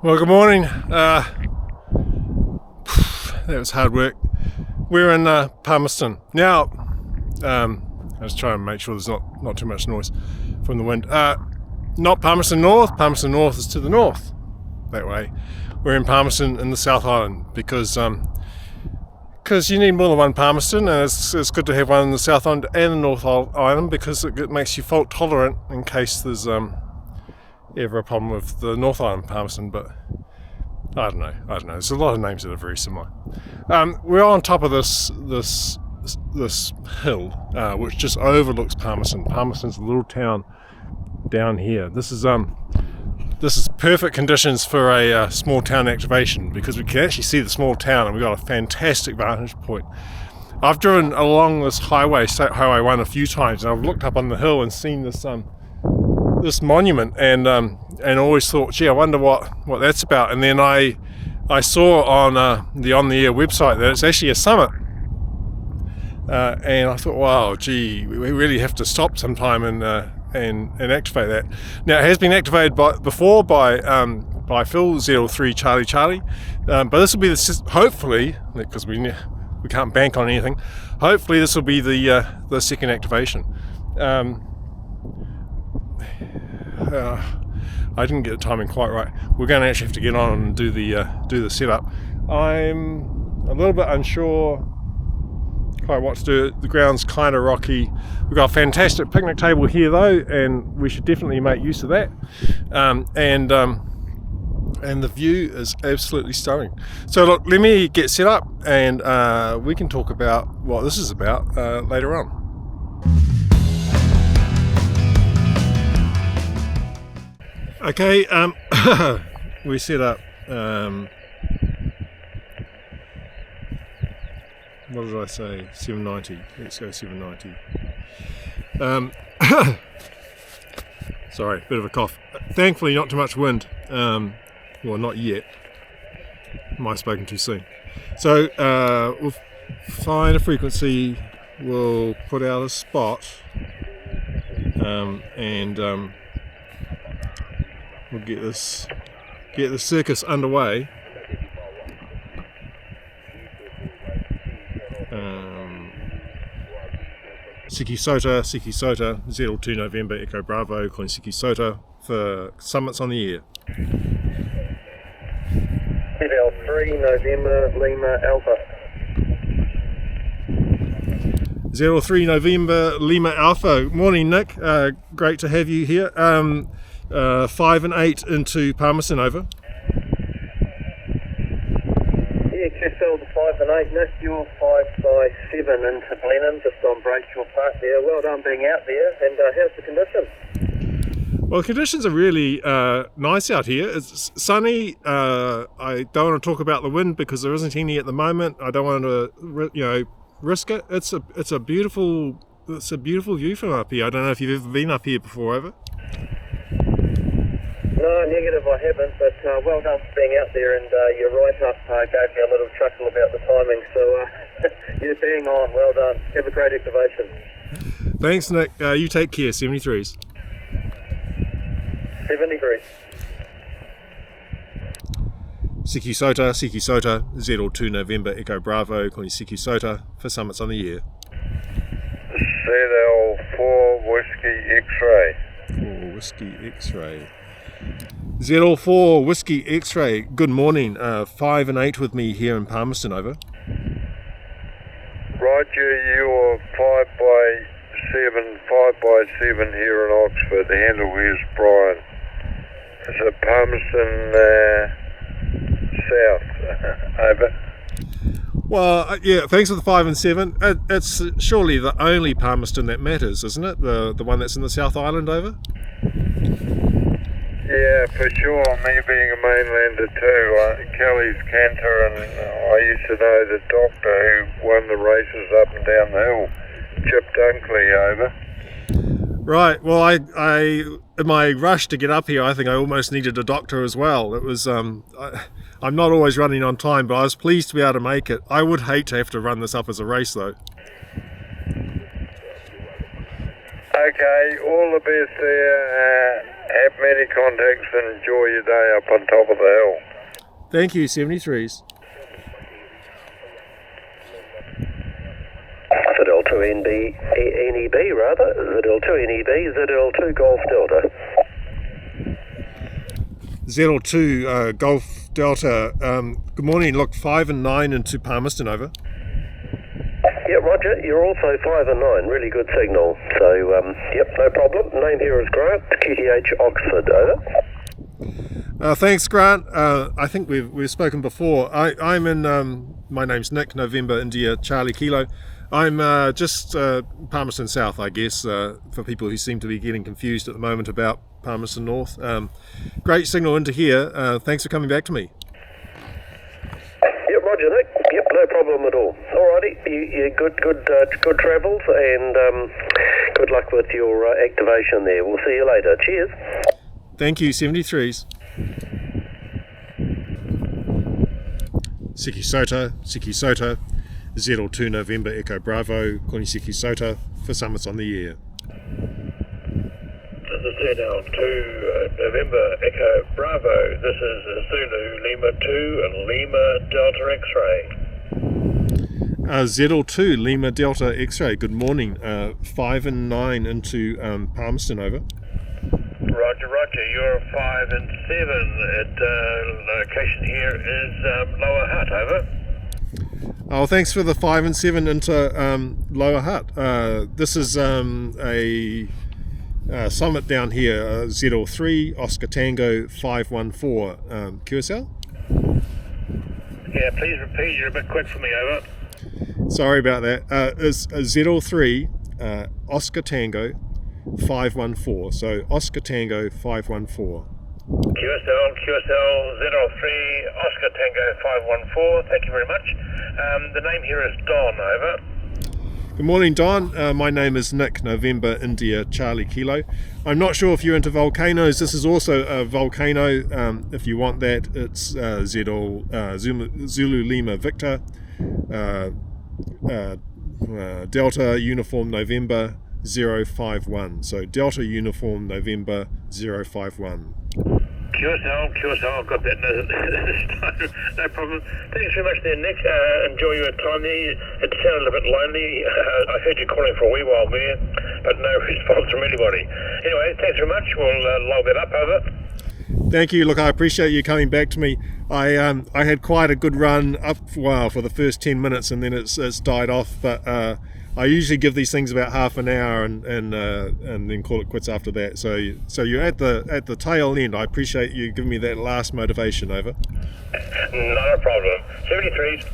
Well, good morning. That was hard work. We're in Palmerston. Now, I was trying to make sure there's not too much noise from the wind. Not Palmerston North. Palmerston North is to the north, that way. We're in Palmerston in the South Island because you need more than one Palmerston, and it's good to have one in the South Island and the North Island because it makes you fault tolerant in case there's ever a problem with the North Island Palmerston. But I don't know. There's a lot of names that are very similar. We're on top of this hill, which just overlooks Palmerston. Palmerston's a little town down here. This is perfect conditions for a small town activation because we can actually see the small town and we've got a fantastic vantage point. I've driven along this highway, State Highway 1, a few times, and I've looked up on the hill and seen this monument and always thought, gee, I wonder what that's about. And then I saw on the On-the-Air website that it's actually a summit. And I thought, wow, gee, we really have to stop sometime and activate that. Now, it has been activated before by Phil 03 Charlie, but this will be hopefully, because we can't bank on anything. Hopefully, this will be the second activation. I didn't get the timing quite right. We're going to actually have to get on and do the setup. I'm a little bit unsure quite what to do. The ground's kind of rocky. We've got a fantastic picnic table here though, and we should definitely make use of that. And the view is absolutely stunning. So look, let me get set up and we can talk about what this is about later on. Okay, we set up, what did I say, 790, let's go 790. Sorry, bit of a cough. Thankfully not too much wind, well not yet, might have spoken too soon. So we'll find a frequency, we'll put out a spot, and we'll get the circus underway. Sota, Z02 November Echo Bravo, calling Sota for summits on the air. 3 November Lima Alpha. 03 November Lima Alpha. Morning, Nick. Great to have you here. 5 and 8 into Palmerston, over. XSL to 5 and 8, Nick, you're 5 by 7 into Blenheim, just on Brayshaw Park there. Well done being out there, and how's the conditions? Well, the conditions are really nice out here. It's sunny. I don't want to talk about the wind because there isn't any at the moment. I don't want to, risk it. It's a beautiful view from up here. I don't know if you've ever been up here before, over. No, negative, I haven't, but well done for being out there, and your write-up gave me a little chuckle about the timing, so you're bang on, well done. Have a great activation. Thanks, Nick. You take care, 73s. 73s. Sota, Z02 November Echo Bravo, calling Sota for summits on the air. ZL4 Whiskey X-Ray. 4 Whiskey X-Ray. ZL4 Whiskey X-Ray, good morning. 5 and 8 with me here in Palmerston, over. Roger, you're 5 by 7 here in Oxford. The handle is Brian. It's at Palmerston South, over. Well, yeah, thanks for the 5 and 7. It's surely the only Palmerston that matters, isn't it? The one that's in the South Island, over? Yeah, for sure. Me being a mainlander too, Kelly's canter, and I used to know the doctor who won the races up and down the hill, Chip Dunkley, over. Right. Well, I in my rush to get up here, I think I almost needed a doctor as well. It was I'm not always running on time, but I was pleased to be able to make it. I would hate to have to run this up as a race, though. Okay, all the best there. Have many contacts and enjoy your day up on top of the hill. Thank you, 73s. ZL2 NEB rather, ZL2 NEB, ZL2 Golf Delta. ZL2 Golf Delta. Good morning. Look, 5 and 9 into Palmerston, over. Yeah, Roger, you're also 5 and 9, really good signal. So, yep, no problem. Name here is Grant, QTH Oxford, over. Thanks, Grant. I think we've spoken before. I'm in, my name's Nick, November, India, Charlie Kilo. I'm just Palmerston South, I guess, for people who seem to be getting confused at the moment about Palmerston North. Great signal into here. Thanks for coming back to me. Yep, Roger, Nick. Yep, no problem at all. Alrighty, you good travels, and good luck with your activation there. We'll see you later. Cheers. Thank you, 73s. Siki Sota, ZL2 November Echo Bravo, calling Siki Sota for summits on the air. This is ZL2 November Echo Bravo. This is Zulu Lima 2 and Lima Delta X-ray. ZL2 Lima Delta X-ray. Good morning. 5 and 9 into Palmerston, over. Roger. You're 5 and 7. Location here is Lower Hutt, over. Oh, thanks for the 5 and 7 into Lower Hutt. This is a summit down here, ZL3 Oscar Tango 514 QSL. Yeah, please repeat. You're a bit quick for me, over. Sorry about that. It's ZL3 Oscar Tango 514. So Oscar Tango 514. QSL ZL3 Oscar Tango 514. Thank you very much. The name here is Don, over. Good morning, Don. My name is Nick, November, India, Charlie Kilo. I'm not sure if you're into volcanoes. This is also a volcano. If you want that, it's Zulu Lima Victor, Delta Uniform November 051. So Delta Uniform November 051. QSL, I've got that no problem. Thanks very much there, Nick. Enjoy your time there. It sounded a bit lonely. I heard you calling for a wee while there, but no response from anybody. Anyway, thanks very much. We'll log that up, over. Thank you. Look, I appreciate you coming back to me. I had quite a good run up for the first 10 minutes, and then it's died off, but I usually give these things about half an hour and then call it quits after that. So you're at the tail end. I appreciate you giving me that last motivation, over. Not a problem. 73s.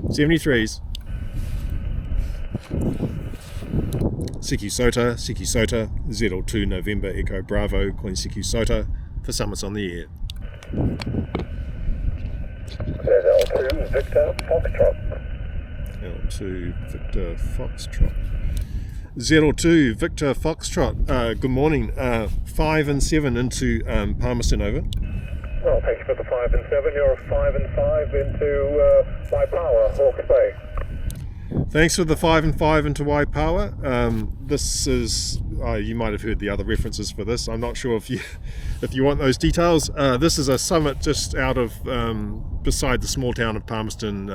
73s. Siki Sota, ZL2 November Echo Bravo, calling Siki Sota for summits on the air. ZL2 Victor Foxtrot. L2 Victor Foxtrot. ZL2 Victor Foxtrot. Good morning. 5 and 7 into Palmerston, over. Well, thank you for the 5 and 7. You're 5 and 5 into Waipawa, Hawke's Bay. Thanks for the 5 and 5 into Waipawa. This is you might have heard the other references for this. I'm not sure if you want those details. This is a summit just out of beside the small town of Palmerston,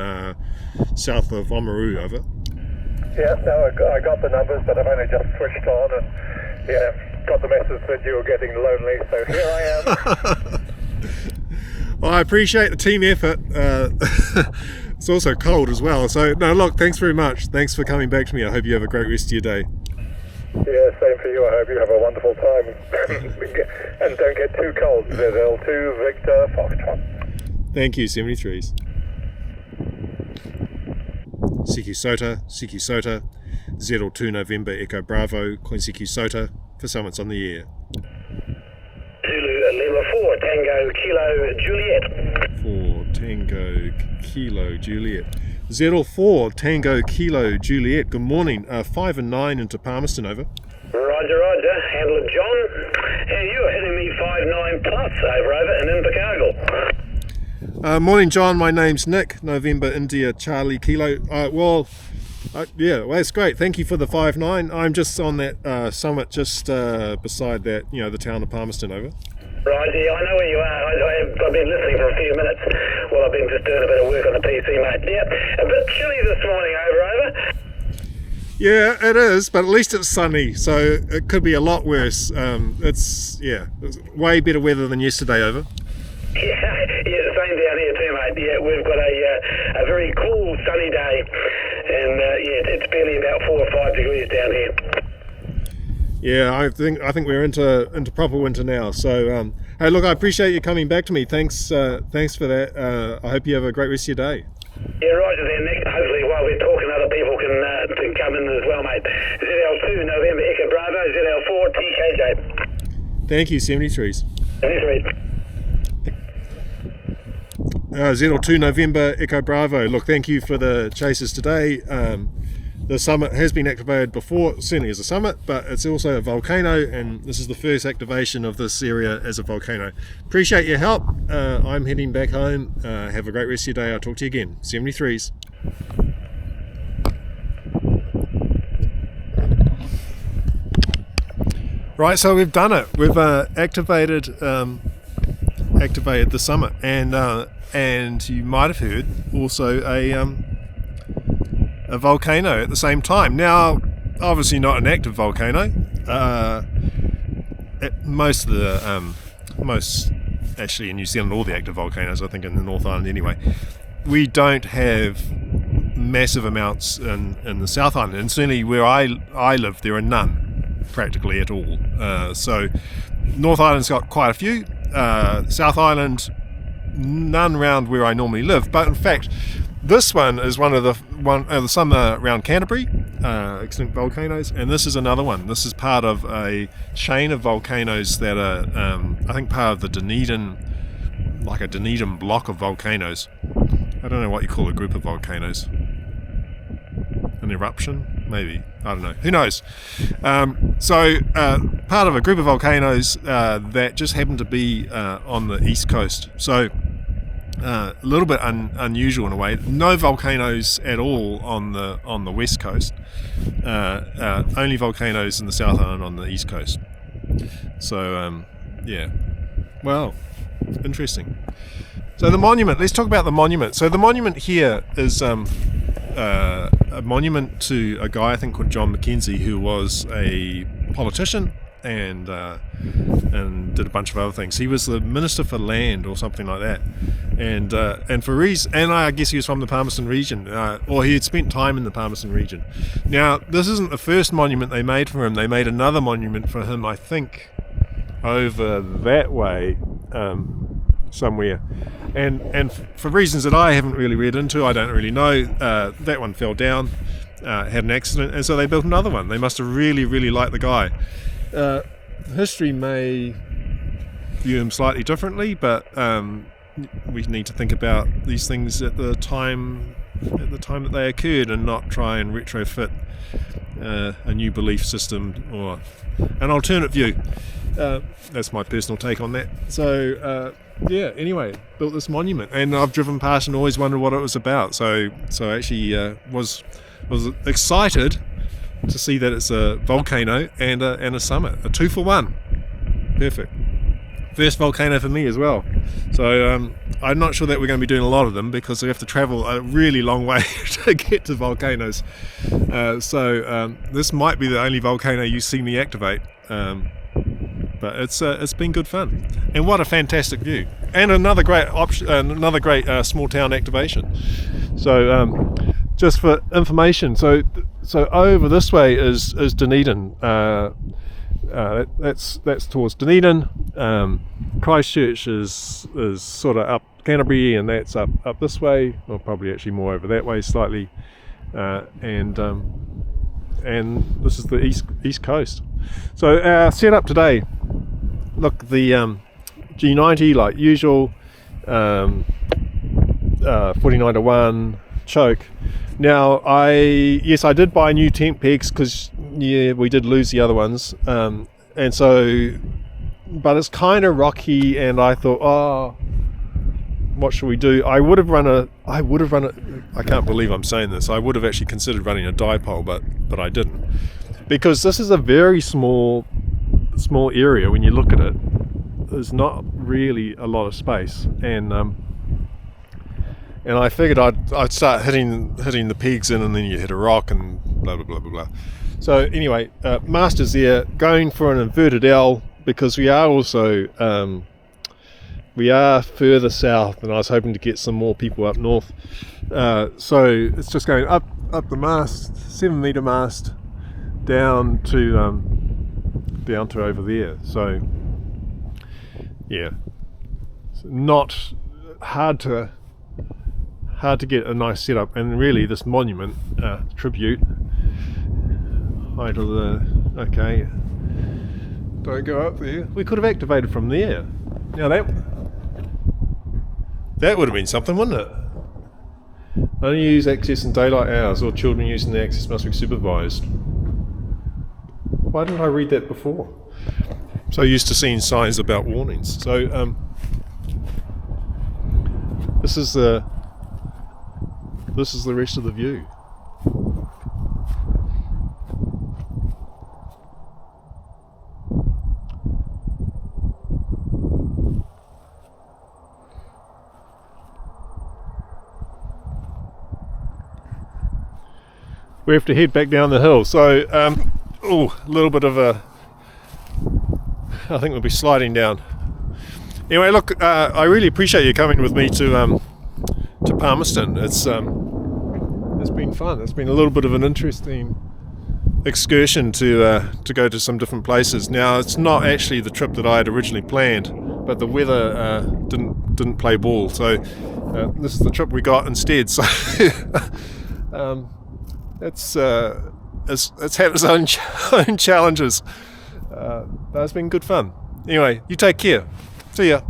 south of Oamaru, over. Yeah, no, I got the numbers, but I've only just switched on, and yeah, got the message that you were getting lonely, so here I am. Well, I appreciate the team effort. It's also cold as well. So, no, look, thanks very much. Thanks for coming back to me. I hope you have a great rest of your day. Yeah, same for you. I hope you have a wonderful time. And don't get too cold. ZL2 Victor Foxtrot. Thank you, 73s. Siki Sota, ZL2 November Echo Bravo, calling Siki Sota for summits on the air. Zulu Lima 4 Tango Kilo Juliet. 4 Tango Kilo Juliet. ZL4 Tango Kilo Juliet. Good morning. 5 and 9 into Palmerston, over. Roger. Handler John. Hey, you're hitting me 5-9 plus over in Invercargill. Morning, John. My name's Nick, November India Charlie Kilo. Well, Yeah, well, that's great. Thank you for the 5.9. I'm just on that summit just beside that, the town of Palmerston over. Right, yeah, I know where you are. I've been listening for a few minutes while I've been just doing a bit of work on the PC, mate. Yeah, a bit chilly this morning, over. Yeah, it is, but at least it's sunny, so it could be a lot worse. It's way better weather than yesterday, over. Yeah, same down here too, mate. Yeah, we've got a very cool sunny day, and it's barely about 4 or 5 degrees down here. Yeah, I think we're into proper winter now. So, hey, look, I appreciate you coming back to me. Thanks for that. I hope you have a great rest of your day. Yeah, roger then, Nick. Hopefully while we're talking, other people can come in as well, mate. ZL2 November Echo Bravo, ZL4 TKJ. Thank you, 73s. 73. ZL2 November Echo Bravo. Look, thank you for the chases today. The summit has been activated before, certainly as a summit, but it's also a volcano, and this is the first activation of this area as a volcano. Appreciate your help. I'm heading back home. Have a great rest of your day. I'll talk to you again. 73s. Right, so we've done it. We've activated the summit, and you might have heard also a volcano at the same time. Now, obviously not an active volcano. Most actually in New Zealand, all the active volcanoes, I think in the North Island anyway, we don't have massive amounts in the South Island, and certainly where I live, there are none practically at all. So North Island's got quite a few. South Island, none around where I normally live, but in fact this one is one of some around Canterbury, extinct volcanoes, and this is another one. This is part of a chain of volcanoes that are, I think, part of the Dunedin, like a Dunedin block of volcanoes. I don't know what you call a group of volcanoes. An eruption, maybe. I don't know. Who knows? So part of a group of volcanoes that just happen to be on the east coast. So a little bit unusual in a way. No volcanoes at all on the west coast. Only volcanoes in the South Island on the east coast. So yeah, well, interesting. So the monument. Let's talk about the monument. So the monument here is a monument to a guy I think called John Mackenzie, who was a politician and did a bunch of other things. He was the Minister for Land or something like that, and I guess he was from the Palmerston region, or he had spent time in the Palmerston region. Now, this isn't the first monument they made for him. They made another monument for him, I think, over that way somewhere, and for reasons that I haven't really read into, I don't really know, that one fell down, had an accident, and so they built another one. They must have really, really liked the guy. History may view him slightly differently, but we need to think about these things at the time that they occurred, and not try and retrofit a new belief system or an alternate view. That's my personal take on that. So yeah, anyway, built this monument, and I've driven past and always wondered what it was about. So actually was excited to see that it's a volcano and a summit, a 2-for-1. Perfect. First volcano for me as well. So I'm not sure that we're going to be doing a lot of them, because we have to travel a really long way to get to volcanoes. So this might be the only volcano you see me activate. But it's been good fun, and what a fantastic view, and another great small town activation. So just for information, so over this way is Dunedin. That's towards Dunedin. Christchurch is sort of up Canterbury, and that's up this way, or probably actually more over that way slightly, and this is the east coast. So our setup today, look, the G90 like usual, 49-1 choke. Now I did buy new tent pegs, because we did lose the other ones, and so, but it's kind of rocky, and I thought, what should we do? I would have run a. I can't believe I'm saying this. I would have actually considered running a dipole, but I didn't, because this is a very small area. When you look at it, there's not really a lot of space, and I figured I'd start hitting the pegs in, and then you hit a rock and blah blah blah blah blah. So anyway, Master's there, going for an inverted L, because we are also further south, and I was hoping to get some more people up north. So it's just going up the mast, 7 metre mast, down to over there. So yeah, it's not hard to get a nice setup. And really, this monument tribute, height of the, okay, don't go up there. We could have activated from there. Now that would have been something, wouldn't it? Only use access in daylight hours, or children using the access must be supervised. Why didn't I read that before? So used to seeing signs about warnings. So this is the rest of the view. We have to head back down the hill, so a little bit of a, I think we'll be sliding down. Anyway, look, I really appreciate you coming with me to Palmerston. It's been fun. It's been a little bit of an interesting excursion to go to some different places. Now, it's not actually the trip that I had originally planned, but the weather didn't play ball, so this is the trip we got instead. So it's had its own challenges, but it's been good fun. Anyway, you take care. See ya.